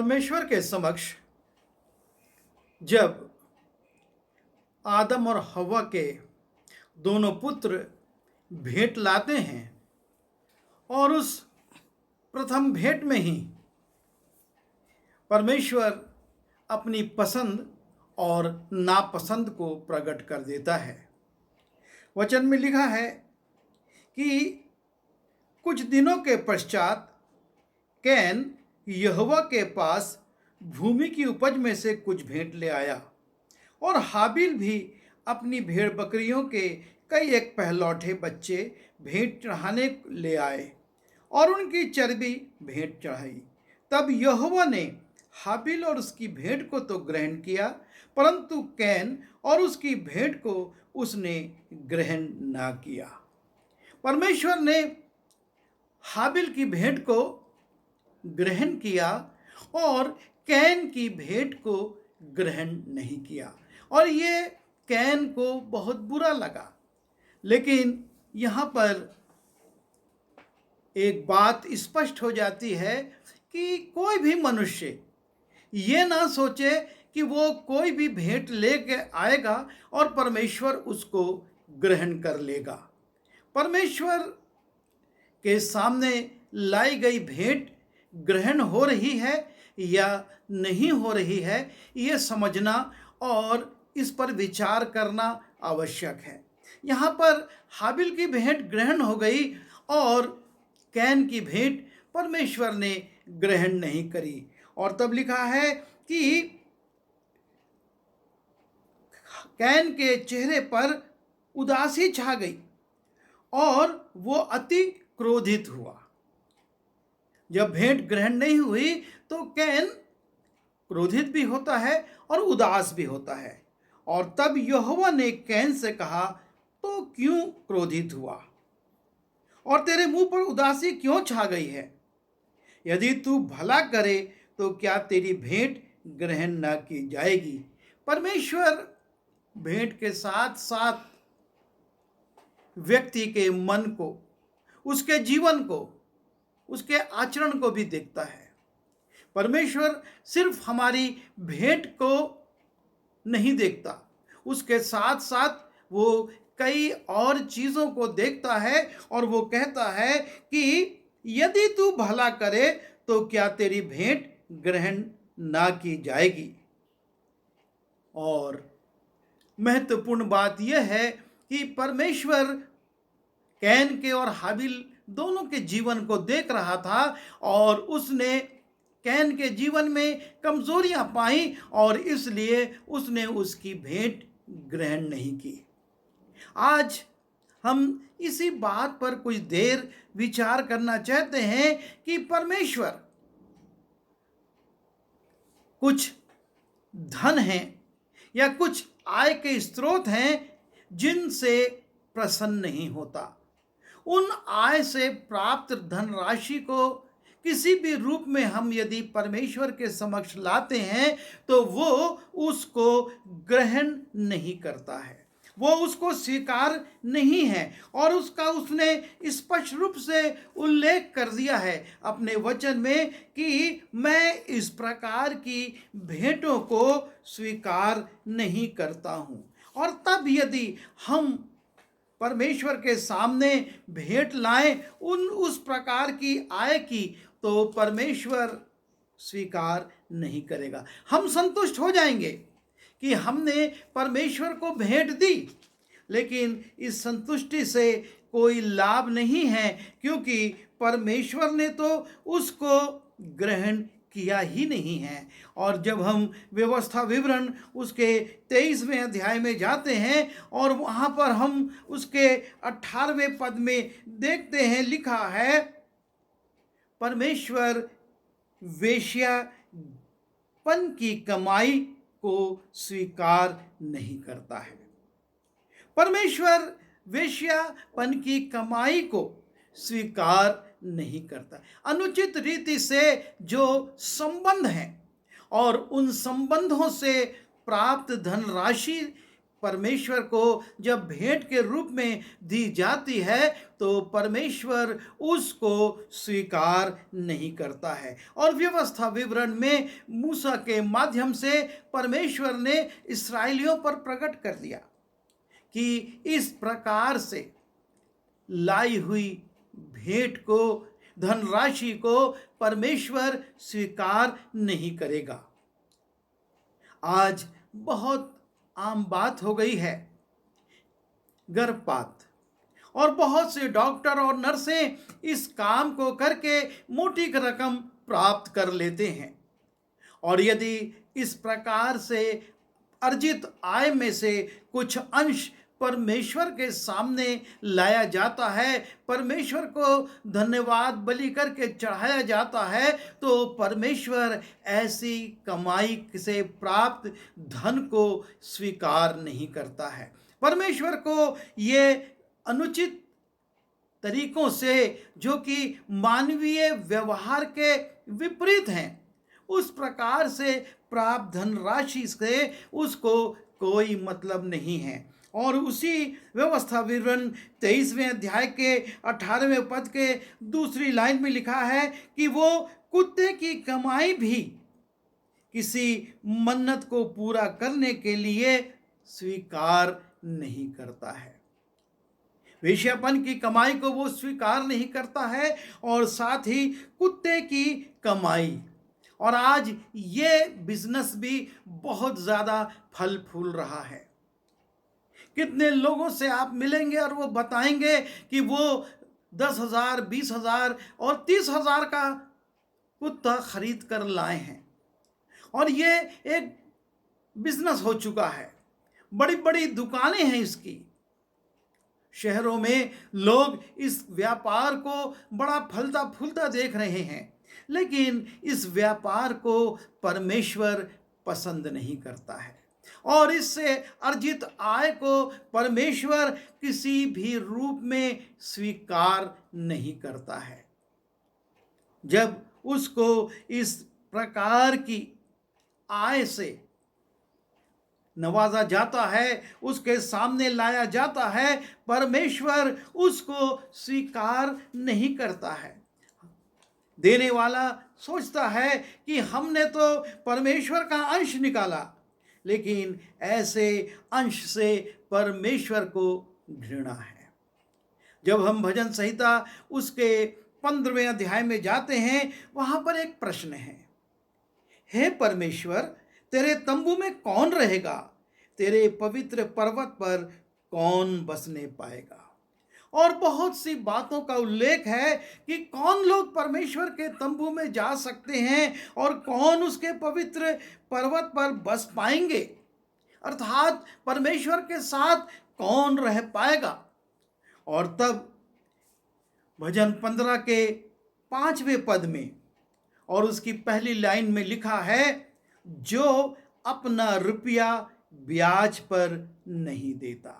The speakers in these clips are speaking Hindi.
परमेश्वर के समक्ष जब आदम और हव्वा के दोनों पुत्र भेंट लाते हैं और उस प्रथम भेंट में ही परमेश्वर अपनी पसंद और नापसंद को प्रकट कर देता है। वचन में लिखा है कि कुछ दिनों के पश्चात कैन यहोवा के पास भूमि की उपज में से कुछ भेंट ले आया और हाबिल भी अपनी भेड़ बकरियों के कई एक पहलौठे बच्चे भेंट चढ़ाने ले आए और उनकी चर्बी भेंट चढ़ाई। तब यहोवा ने हाबिल और उसकी भेंट को तो ग्रहण किया, परंतु कैन और उसकी भेंट को उसने ग्रहण ना किया। परमेश्वर ने हाबिल की भेंट को ग्रहण किया और कैन की भेंट को ग्रहण नहीं किया और ये कैन को बहुत बुरा लगा। लेकिन यहाँ पर एक बात स्पष्ट हो जाती है कि कोई भी मनुष्य ये ना सोचे कि वो कोई भी भेंट लेके आएगा और परमेश्वर उसको ग्रहण कर लेगा। परमेश्वर के सामने लाई गई भेंट ग्रहण हो रही है या नहीं हो रही है, ये समझना और इस पर विचार करना आवश्यक है। यहाँ पर हाबिल की भेंट ग्रहण हो गई और कैन की भेंट परमेश्वर ने ग्रहण नहीं करी। और तब लिखा है कि कैन के चेहरे पर उदासी छा गई और वो अति क्रोधित हुआ। जब भेंट ग्रहण नहीं हुई तो कैन क्रोधित भी होता है और उदास भी होता है। और तब यहोवा ने कैन से कहा, तो क्यों क्रोधित हुआ और तेरे मुंह पर उदासी क्यों छा गई है? यदि तू भला करे तो क्या तेरी भेंट ग्रहण न की जाएगी? परमेश्वर भेंट के साथ साथ व्यक्ति के मन को, उसके जीवन को, उसके आचरण को भी देखता है। परमेश्वर सिर्फ हमारी भेंट को नहीं देखता, उसके साथ साथ वो कई और चीज़ों को देखता है और वो कहता है कि यदि तू भला करे तो क्या तेरी भेंट ग्रहण ना की जाएगी। और महत्वपूर्ण बात यह है कि परमेश्वर कैन के और हाबिल दोनों के जीवन को देख रहा था और उसने कैन के जीवन में कमजोरियां पाई और इसलिए उसने उसकी भेंट ग्रहण नहीं की। आज हम इसी बात पर कुछ देर विचार करना चाहते हैं कि परमेश्वर कुछ धन है या कुछ आय के स्रोत हैं जिनसे प्रसन्न नहीं होता। उन आय से प्राप्त धनराशि को किसी भी रूप में हम यदि परमेश्वर के समक्ष लाते हैं तो वो उसको ग्रहण नहीं करता है, वो उसको स्वीकार नहीं है। और उसका उसने स्पष्ट रूप से उल्लेख कर दिया है अपने वचन में कि मैं इस प्रकार की भेंटों को स्वीकार नहीं करता हूँ। और तब यदि हम परमेश्वर के सामने भेंट लाएं उस प्रकार की आय की, तो परमेश्वर स्वीकार नहीं करेगा। हम संतुष्ट हो जाएंगे कि हमने परमेश्वर को भेंट दी, लेकिन इस संतुष्टि से कोई लाभ नहीं है, क्योंकि परमेश्वर ने तो उसको ग्रहण किया ही नहीं है। और जब हम व्यवस्था विवरण उसके 23वें अध्याय में जाते हैं और वहाँ पर हम उसके 18वें पद में देखते हैं, लिखा है परमेश्वर वेश्यापन की कमाई को स्वीकार नहीं करता है। परमेश्वर वेश्यापन की कमाई को स्वीकार नहीं करता। अनुचित रीति से जो संबंध हैं और उन संबंधों से प्राप्त धनराशि परमेश्वर को जब भेंट के रूप में दी जाती है तो परमेश्वर उसको स्वीकार नहीं करता है। और व्यवस्था विवरण में मूसा के माध्यम से परमेश्वर ने इस्राएलियों पर प्रकट कर दिया कि इस प्रकार से लाई हुई भेंट को, धनराशि को परमेश्वर स्वीकार नहीं करेगा। आज बहुत आम बात हो गई है गर्भपात, और बहुत से डॉक्टर और नर्सें इस काम को करके मोटी रकम प्राप्त कर लेते हैं। और यदि इस प्रकार से अर्जित आय में से कुछ अंश परमेश्वर के सामने लाया जाता है, परमेश्वर को धन्यवाद बलि करके चढ़ाया जाता है, तो परमेश्वर ऐसी कमाई से प्राप्त धन को स्वीकार नहीं करता है। परमेश्वर को ये अनुचित तरीकों से, जो कि मानवीय व्यवहार के विपरीत हैं, उस प्रकार से प्राप्त धनराशि से उसको कोई मतलब नहीं है। और उसी व्यवस्था विवरण 23वें अध्याय के 18वें पद के दूसरी लाइन में लिखा है कि वो कुत्ते की कमाई भी किसी मन्नत को पूरा करने के लिए स्वीकार नहीं करता है। वेश्यापन की कमाई को वो स्वीकार नहीं करता है, और साथ ही कुत्ते की कमाई। और आज ये बिजनेस भी बहुत ज़्यादा फल फूल रहा है। कितने लोगों से आप मिलेंगे और वो बताएंगे कि वो 10,000, 20,000 और 30,000 का कुत्ता खरीद कर लाए हैं, और ये एक बिजनेस हो चुका है। बड़ी बड़ी दुकानें हैं इसकी। शहरों में लोग इस व्यापार को बड़ा फलता फूलता देख रहे हैं, लेकिन इस व्यापार को परमेश्वर पसंद नहीं करता है, और इससे अर्जित आय को परमेश्वर किसी भी रूप में स्वीकार नहीं करता है। जब उसको इस प्रकार की आय से नवाजा जाता है, उसके सामने लाया जाता है, परमेश्वर उसको स्वीकार नहीं करता है। देने वाला सोचता है कि हमने तो परमेश्वर का अंश निकाला, लेकिन ऐसे अंश से परमेश्वर को घृणा है। जब हम भजन संहिता उसके 15वें अध्याय में जाते हैं, वहां पर एक प्रश्न है, हे परमेश्वर, तेरे तंबू में कौन रहेगा? तेरे पवित्र पर्वत पर कौन बसने पाएगा? और बहुत सी बातों का उल्लेख है कि कौन लोग परमेश्वर के तंबू में जा सकते हैं और कौन उसके पवित्र पर्वत पर बस पाएंगे, अर्थात परमेश्वर के साथ कौन रह पाएगा। और तब भजन 15 के 5वें पद में और उसकी पहली लाइन में लिखा है, जो अपना रुपया ब्याज पर नहीं देता।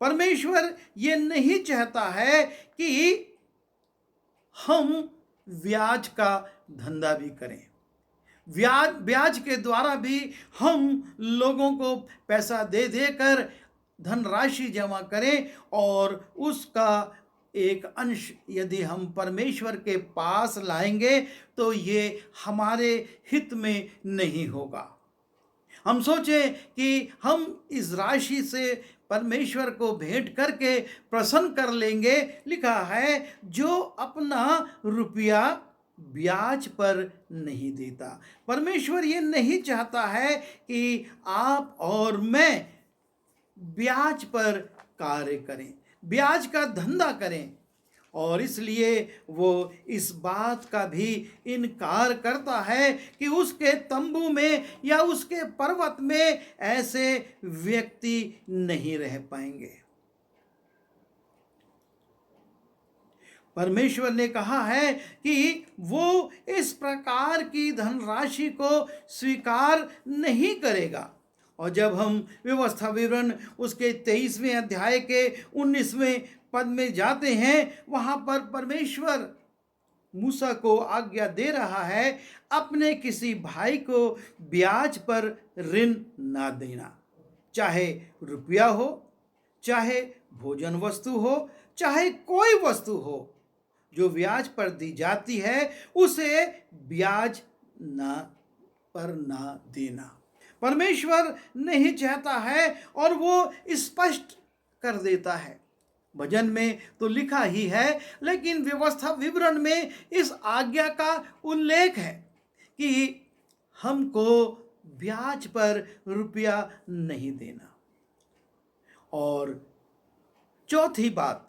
परमेश्वर ये नहीं चाहता है कि हम ब्याज का धंधा भी करें, ब्याज के द्वारा भी हम लोगों को पैसा दे देकर धनराशि जमा करें, और उसका एक अंश यदि हम परमेश्वर के पास लाएंगे तो ये हमारे हित में नहीं होगा। हम सोचें कि हम इस राशि से परमेश्वर को भेंट करके प्रसन्न कर लेंगे। लिखा है, जो अपना रुपया ब्याज पर नहीं देता। परमेश्वर ये नहीं चाहता है कि आप और मैं ब्याज पर कार्य करें, ब्याज का धंधा करें, और इसलिए वो इस बात का भी इनकार करता है कि उसके तंबू में या उसके पर्वत में ऐसे व्यक्ति नहीं रह पाएंगे। परमेश्वर ने कहा है कि वो इस प्रकार की धनराशि को स्वीकार नहीं करेगा। और जब हम व्यवस्था विवरण उसके 23वें अध्याय के 19वें पद में जाते हैं, वहां पर परमेश्वर मूसा को आज्ञा दे रहा है, अपने किसी भाई को ब्याज पर ऋण ना देना। चाहे रुपया हो, चाहे भोजन वस्तु हो, चाहे कोई वस्तु हो, जो ब्याज पर दी जाती है उसे ब्याज ना पर ना देना परमेश्वर नहीं चाहता है, और वो स्पष्ट कर देता है। भजन में तो लिखा ही है, लेकिन व्यवस्था विवरण में इस आज्ञा का उल्लेख है कि हमको ब्याज पर रुपया नहीं देना। और चौथी बात,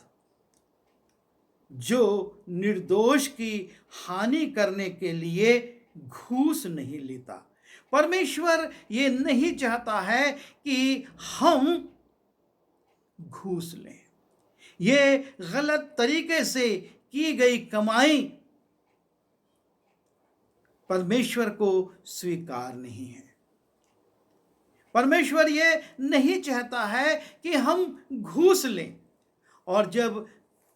जो निर्दोष की हानि करने के लिए घूस नहीं लेता। परमेश्वर ये नहीं चाहता है कि हम घूस लें। ये गलत तरीके से की गई कमाई परमेश्वर को स्वीकार नहीं है। परमेश्वर ये नहीं चाहता है कि हम घूस लें। और जब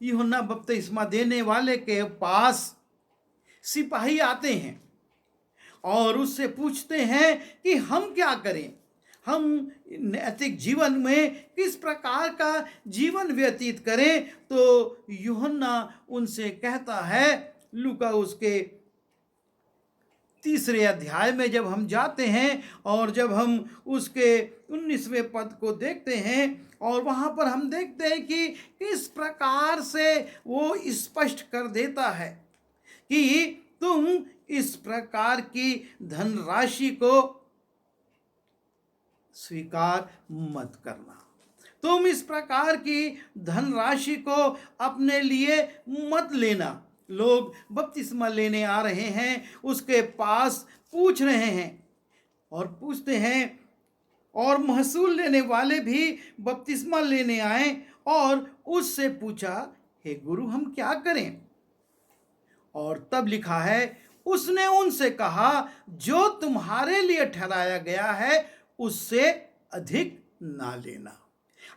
यूहन्ना बपतिस्मा देने वाले के पास सिपाही आते हैं और उससे पूछते हैं कि हम क्या करें, हम नैतिक जीवन में किस प्रकार का जीवन व्यतीत करें, तो यूहन्ना उनसे कहता है, लूका उसके 3 अध्याय में जब हम जाते हैं और जब हम उसके 19वें पद को देखते हैं, और वहाँ पर हम देखते हैं कि किस प्रकार से वो स्पष्ट कर देता है कि तुम इस प्रकार की धनराशि को स्वीकार मत करना, तुम इस प्रकार की धनराशि को अपने लिए मत लेना। लोग बपतिस्मा लेने आ रहे हैं, उसके पास पूछ रहे हैं और पूछते हैं, और महसूल लेने वाले भी बपतिस्मा लेने आए और उससे पूछा, हे गुरु हम क्या करें? और तब लिखा है, उसने उनसे कहा, जो तुम्हारे लिए ठहराया गया है उससे अधिक ना लेना।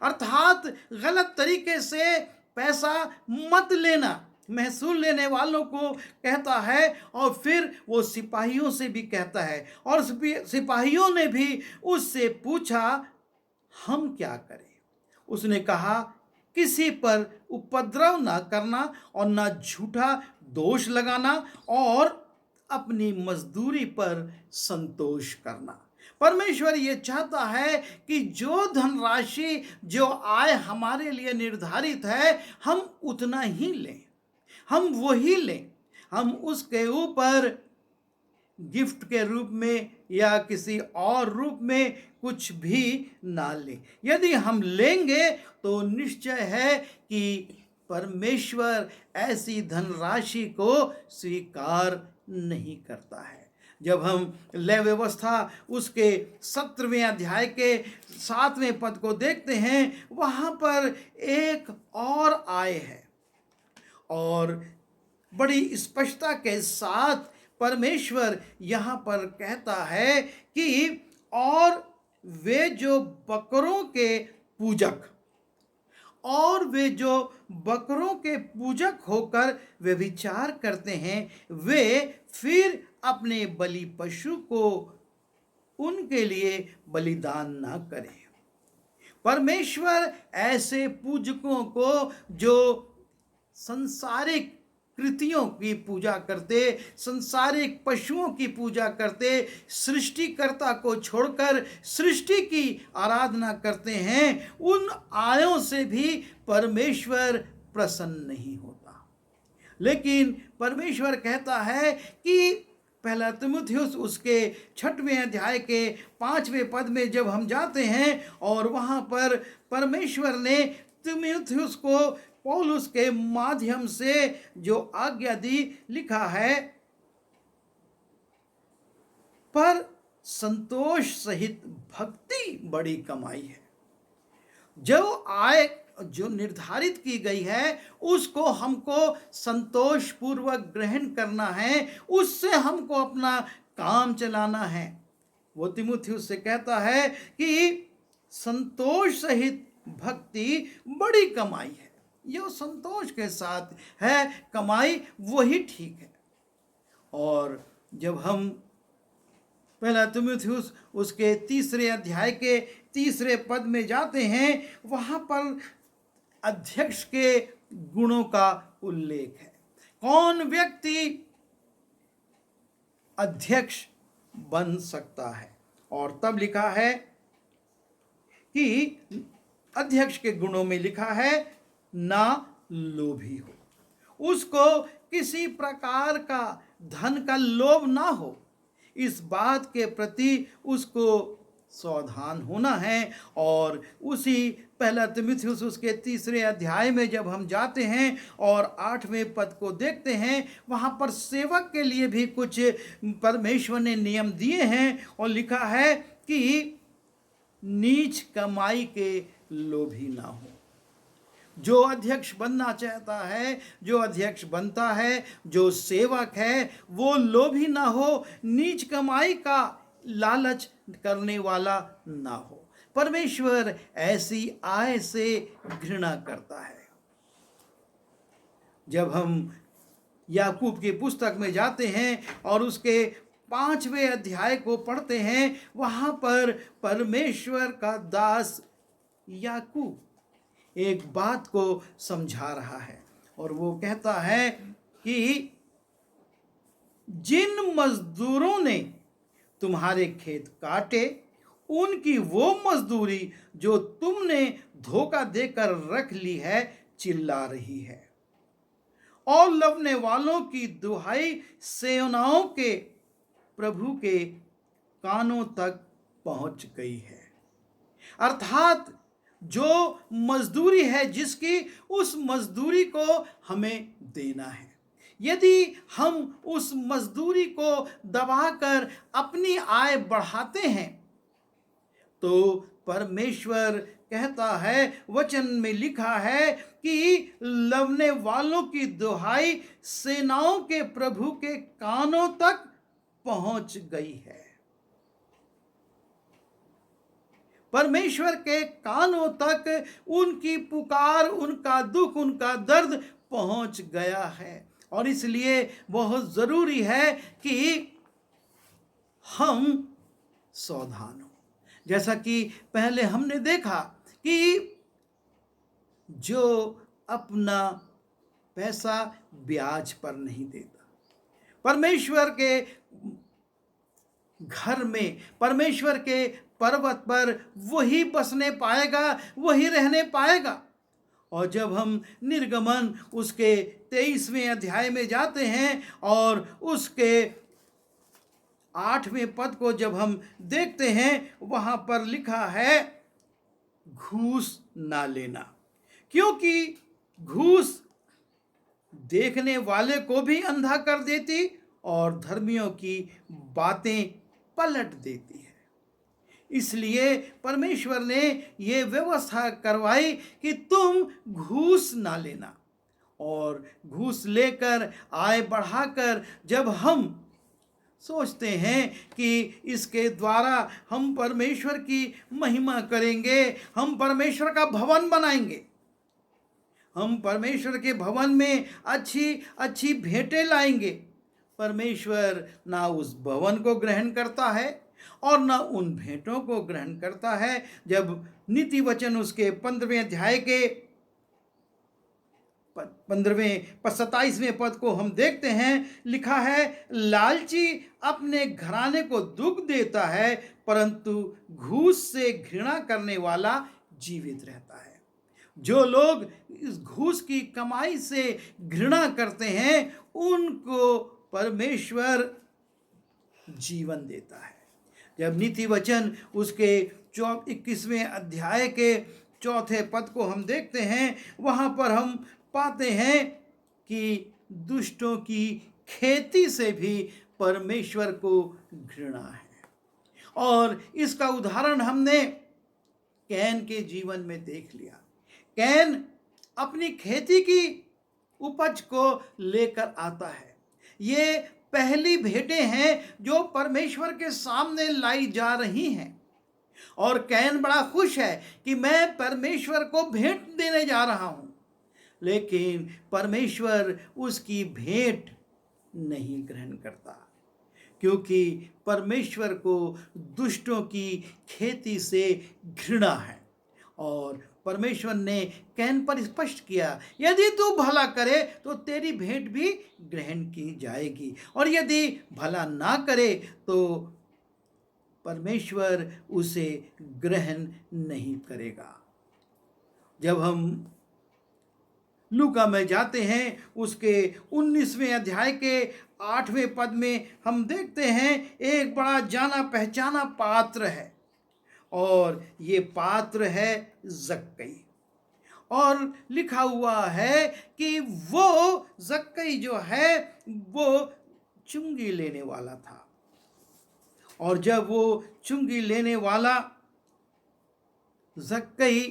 अर्थात गलत तरीके से पैसा मत लेना, महसूल लेने वालों को कहता है, और फिर वो सिपाहियों से भी कहता है। और सिपाहियों ने भी उससे पूछा, हम क्या करें? उसने कहा, किसी पर उपद्रव ना करना और ना झूठा दोष लगाना, और अपनी मजदूरी पर संतोष करना। परमेश्वर ये चाहता है कि जो धनराशि, जो आय हमारे लिए निर्धारित है, हम उतना ही लें, हम वही लें। हम उसके ऊपर गिफ्ट के रूप में या किसी और रूप में कुछ भी ना लें। यदि हम लेंगे तो निश्चय है कि परमेश्वर ऐसी धनराशि को स्वीकार नहीं करता है। जब हम लय व्यवस्था उसके 17वें अध्याय के 7वें पद को देखते हैं, वहाँ पर एक और आय है, और बड़ी स्पष्टता के साथ परमेश्वर यहाँ पर कहता है कि और वे जो बकरों के पूजक, और वे जो बकरों के पूजक होकर व्यभिचार करते हैं, वे फिर अपने बलि पशु को उनके लिए बलिदान ना करें। परमेश्वर ऐसे पूजकों को जो संसारिक कृतियों की पूजा करते, संसारिक पशुओं की पूजा करते, सृष्टिकर्ता को छोड़कर सृष्टि की आराधना करते हैं, उन आयों से भी परमेश्वर प्रसन्न नहीं होता। लेकिन परमेश्वर कहता है कि पहला तीमुथियुस उसके 6वें अध्याय के 5वें पद में जब हम जाते हैं, और वहाँ पर परमेश्वर ने तीमुथियुस को पौलुस के माध्यम से जो आज्ञा दी, लिखा है, पर संतोष सहित भक्ति बड़ी कमाई है। जो आय जो निर्धारित की गई है उसको हमको संतोष पूर्वक ग्रहण करना है, उससे हमको अपना काम चलाना है। वो तीमुथियुस से कहता है कि संतोष सहित भक्ति बड़ी कमाई है। यह संतोष के साथ है कमाई, वही ठीक है। और जब हम पहला तीमुथियुस उसके 3 अध्याय के 3 पद में जाते हैं, वहां पर अध्यक्ष के गुणों का उल्लेख है। कौन व्यक्ति अध्यक्ष बन सकता है? और तब लिखा है कि अध्यक्ष के गुणों में लिखा है, ना लोभी हो, उसको किसी प्रकार का धन का लोभ ना हो, इस बात के प्रति उसको सावधान होना है। और उसी पहला तीमुथियुस उसके 3 अध्याय में जब हम जाते हैं और 8वें पद को देखते हैं, वहाँ पर सेवक के लिए भी कुछ परमेश्वर ने नियम दिए हैं और लिखा है कि नीच कमाई के लोभी ना हो। जो अध्यक्ष बनना चाहता है, जो अध्यक्ष बनता है, जो सेवक है, वो लोभी ना हो, नीच कमाई का लालच करने वाला ना हो। परमेश्वर ऐसी आय से घृणा करता है। जब हम याकूब की पुस्तक में जाते हैं और उसके 5वें अध्याय को पढ़ते हैं, वहां पर परमेश्वर का दास याकूब एक बात को समझा रहा है और वो कहता है कि जिन मजदूरों ने तुम्हारे खेत काटे, उनकी वो मजदूरी जो तुमने धोखा देकर रख ली है चिल्ला रही है, और लवने वालों की दुहाई सेनाओं के प्रभु के कानों तक पहुंच गई है। अर्थात जो मजदूरी है जिसकी, उस मजदूरी को हमें देना है। यदि हम उस मजदूरी को दबाकर अपनी आय बढ़ाते हैं तो परमेश्वर कहता है, वचन में लिखा है कि लवने वालों की दुहाई सेनाओं के प्रभु के कानों तक पहुंच गई है। परमेश्वर के कानों तक उनकी पुकार, उनका दुख, उनका दर्द पहुंच गया है। और इसलिए बहुत जरूरी है कि हम सावधान हो। जैसा कि पहले हमने देखा कि जो अपना पैसा ब्याज पर नहीं देता, परमेश्वर के घर में, परमेश्वर के पर्वत पर वही बसने पाएगा, वही रहने पाएगा। और जब हम निर्गमन उसके 23वें अध्याय में जाते हैं और उसके 8वें पद को जब हम देखते हैं, वहां पर लिखा है घूस ना लेना, क्योंकि घूस देखने वाले को भी अंधा कर देती और धर्मियों की बातें पलट देती है। इसलिए परमेश्वर ने ये व्यवस्था करवाई कि तुम घूस ना लेना। और घूस लेकर आय बढ़ाकर जब हम सोचते हैं कि इसके द्वारा हम परमेश्वर की महिमा करेंगे, हम परमेश्वर का भवन बनाएंगे, हम परमेश्वर के भवन में अच्छी अच्छी भेंटें लाएंगे, परमेश्वर ना उस भवन को ग्रहण करता है और न उन भेंटों को ग्रहण करता है। जब नीति वचन उसके 15वें अध्याय के 27वें पद को हम देखते हैं, लिखा है, लालची अपने घराने को दुख देता है, परंतु घूस से घृणा करने वाला जीवित रहता है। जो लोग इस घूस की कमाई से घृणा करते हैं, उनको परमेश्वर जीवन देता है। जब नीति वचन उसके 21वें अध्याय के 4 पद को हम देखते हैं, वहां पर हम पाते हैं कि दुष्टों की खेती से भी परमेश्वर को घृणा है। और इसका उदाहरण हमने कैन के जीवन में देख लिया। कैन अपनी खेती की उपज को लेकर आता है। ये पहली भेंटें हैं जो परमेश्वर के सामने लाई जा रही हैं, और कैन बड़ा खुश है कि मैं परमेश्वर को भेंट देने जा रहा हूं। लेकिन परमेश्वर उसकी भेंट नहीं ग्रहण करता, क्योंकि परमेश्वर को दुष्टों की खेती से घृणा है। और परमेश्वर ने कैन पर स्पष्ट किया, यदि तू भला करे तो तेरी भेंट भी ग्रहण की जाएगी, और यदि भला ना करे तो परमेश्वर उसे ग्रहण नहीं करेगा। जब हम लूका में जाते हैं, उसके 19वें अध्याय के 8वें पद में हम देखते हैं एक बड़ा जाना पहचाना पात्र है, और ये पात्र है जक्कई। और लिखा हुआ है कि वो जक्कई जो है वो चुंगी लेने वाला था। और जब वो चुंगी लेने वाला जक्कई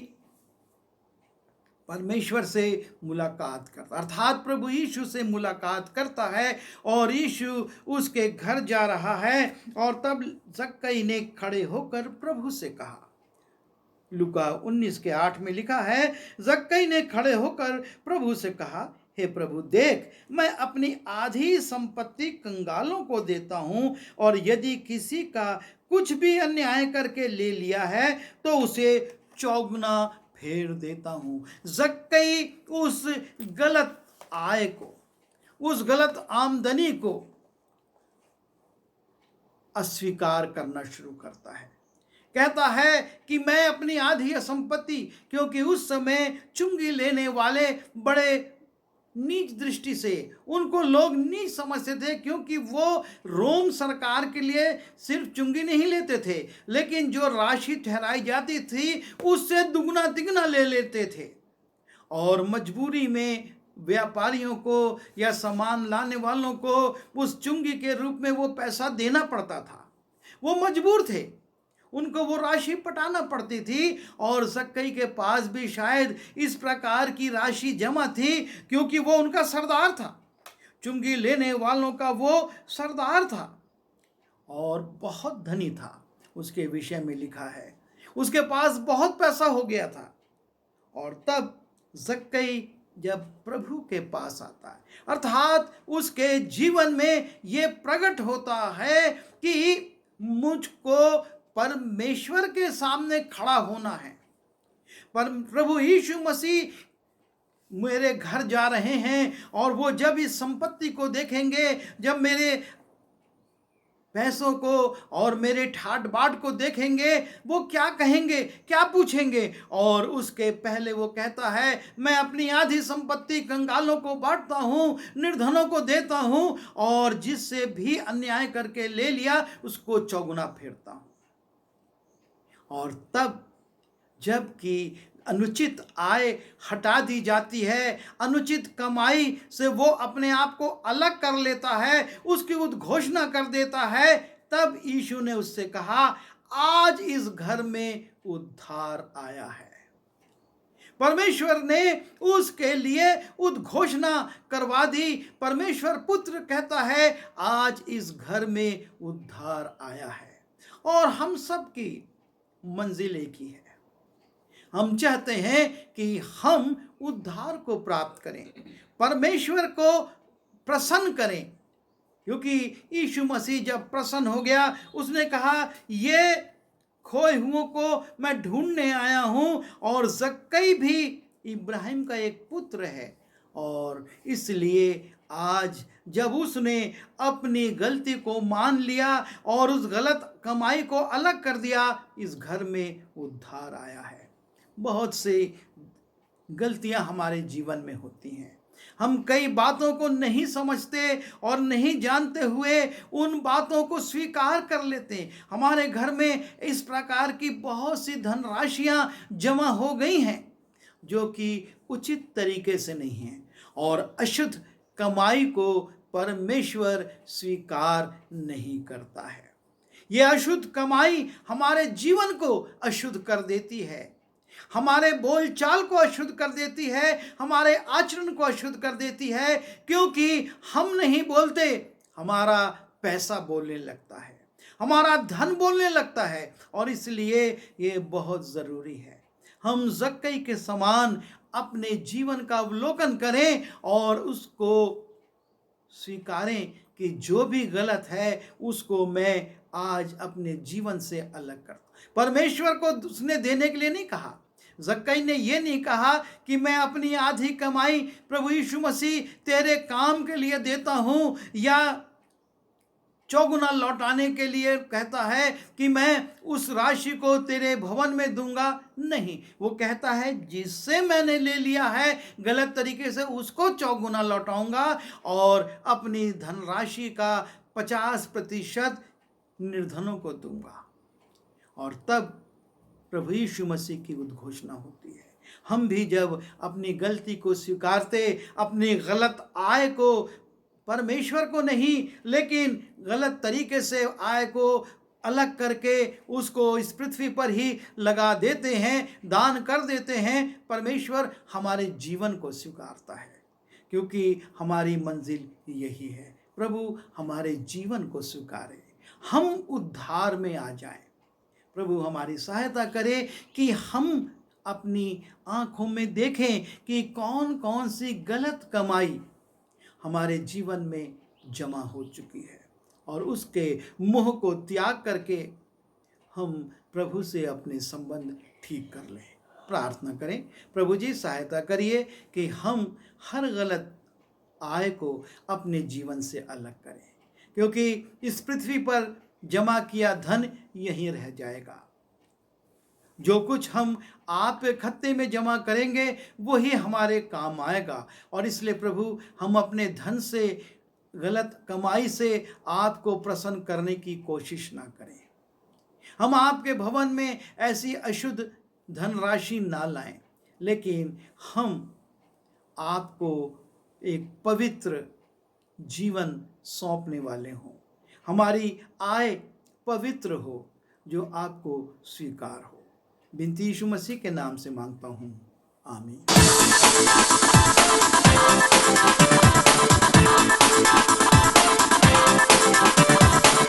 परमेश्वर से मुलाकात करता, अर्थात प्रभु यीशु से मुलाकात करता है, और यीशु उसके घर जा रहा है, और तब जक्कई ने खड़े होकर प्रभु से कहा। लूका 19 के 8 में लिखा है, जक्कई ने खड़े होकर प्रभु से कहा, हे प्रभु, देख, मैं अपनी आधी संपत्ति कंगालों को देता हूं, और यदि किसी का कुछ भी अन्याय करके ले लिया है तो उसे चौगुना फेर देता हूं। जक्कई उस गलत आय को, उस गलत आमदनी को अस्वीकार करना शुरू करता है। कहता है कि मैं अपनी आधी संपत्ति, क्योंकि उस समय चुंगी लेने वाले बड़े नीच दृष्टि से, उनको लोग नीच समझते थे, क्योंकि वो रोम सरकार के लिए सिर्फ चुंगी नहीं लेते थे, लेकिन जो राशि ठहराई जाती थी उससे दुगना तिगना ले लेते थे। और मजबूरी में व्यापारियों को या सामान लाने वालों को उस चुंगी के रूप में वो पैसा देना पड़ता था। वो मजबूर थे, उनको वो राशि पटाना पड़ती थी, और जक्कई के पास भी शायद इस प्रकार की राशि जमा थी, क्योंकि वो उनका सरदार था, चुंगी लेने वालों का वो सरदार था और बहुत धनी था। उसके विषय में लिखा है उसके पास बहुत पैसा हो गया था। और तब जक्कई जब प्रभु के पास आता है, अर्थात उसके जीवन में ये प्रकट होता है कि मुझको परमेश्वर के सामने खड़ा होना है। पर प्रभु यीशु मसीह मेरे घर जा रहे हैं, और वो जब इस संपत्ति को देखेंगे, जब मेरे पैसों को और मेरे ठाट बाट को देखेंगे, वो क्या कहेंगे, क्या पूछेंगे। और उसके पहले वो कहता है, मैं अपनी आधी संपत्ति कंगालों को बांटता हूँ, निर्धनों को देता हूँ, और जिससे भी अन्याय करके ले लिया उसको चौगुना फेरता हूँ। और तब जबकि अनुचित आय हटा दी जाती है, अनुचित कमाई से वो अपने आप को अलग कर लेता है, उसकी उद्घोषणा कर देता है, तब यीशु ने उससे कहा, आज इस घर में उद्धार आया है। परमेश्वर ने उसके लिए उद्घोषणा करवा दी। परमेश्वर पुत्र कहता है, आज इस घर में उद्धार आया है। और हम सब की मंजिल एक ही है, हम चाहते हैं कि हम उद्धार को प्राप्त करें, परमेश्वर को प्रसन्न करें, क्योंकि यीशु मसीह जब प्रसन्न हो गया, उसने कहा, ये खोए हुओं को मैं ढूंढने आया हूं। और जक्कई भी इब्राहिम का एक पुत्र है, और इसलिए आज जब उसने अपनी गलती को मान लिया और उस गलत कमाई को अलग कर दिया, इस घर में उद्धार आया है। बहुत सी गलतियां हमारे जीवन में होती हैं, हम कई बातों को नहीं समझते और नहीं जानते हुए उन बातों को स्वीकार कर लेते हैं। हमारे घर में इस प्रकार की बहुत सी धनराशियां जमा हो गई हैं जो कि उचित तरीके से नहीं हैं, और अशुद्ध कमाई को परमेश्वर स्वीकार नहीं करता है। यह अशुद्ध कमाई हमारे जीवन को अशुद्ध कर देती है, हमारे बोलचाल को अशुद्ध कर देती है, हमारे आचरण को अशुद्ध कर देती है, क्योंकि हम नहीं बोलते, हमारा पैसा बोलने लगता है, हमारा धन बोलने लगता है। और इसलिए ये बहुत ज़रूरी है हम जक्कई के समान अपने जीवन का अवलोकन करें और उसको स्वीकारें कि जो भी गलत है उसको मैं आज अपने जीवन से अलग कर। परमेश्वर को उसने देने के लिए नहीं कहा। जक्कई ने ये नहीं कहा कि मैं अपनी आधी कमाई प्रभु यीशु मसीह तेरे काम के लिए देता हूं, या चौगुना लौटाने के लिए कहता है कि मैं उस राशि को तेरे भवन में दूंगा। नहीं, वो कहता है जिससे मैंने ले लिया है गलत तरीके से उसको चौगुना लौटाऊंगा और अपनी धनराशि का 50% निर्धनों को दूंगा। और तब प्रभु यीशु मसीह की उद्घोषणा होती है। हम भी जब अपनी गलती को स्वीकारते, अपनी गलत आय को, परमेश्वर को नहीं लेकिन गलत तरीके से आय को अलग करके उसको इस पृथ्वी पर ही लगा देते हैं, दान कर देते हैं, परमेश्वर हमारे जीवन को स्वीकारता है, क्योंकि हमारी मंजिल यही है। प्रभु हमारे जीवन को स्वीकारे, हम उद्धार में आ जाएं। प्रभु हमारी सहायता करे कि हम अपनी आंखों में देखें कि कौन कौन सी गलत कमाई हमारे जीवन में जमा हो चुकी है, और उसके मोह को त्याग करके हम प्रभु से अपने संबंध ठीक कर लें। प्रार्थना करें, प्रभु जी सहायता करिए कि हम हर गलत आय को अपने जीवन से अलग करें, क्योंकि इस पृथ्वी पर जमा किया धन यहीं रह जाएगा। जो कुछ हम आप खत्ते में जमा करेंगे वही हमारे काम आएगा, और इसलिए प्रभु हम अपने धन से, गलत कमाई से आपको प्रसन्न करने की कोशिश ना करें। हम आपके भवन में ऐसी अशुद्ध धनराशि ना लाएं, लेकिन हम आपको एक पवित्र जीवन सौंपने वाले हों। हमारी आय पवित्र हो, जो आपको स्वीकार हो। विनती यीशु मसीह के नाम से मांगता हूँ, आमीन।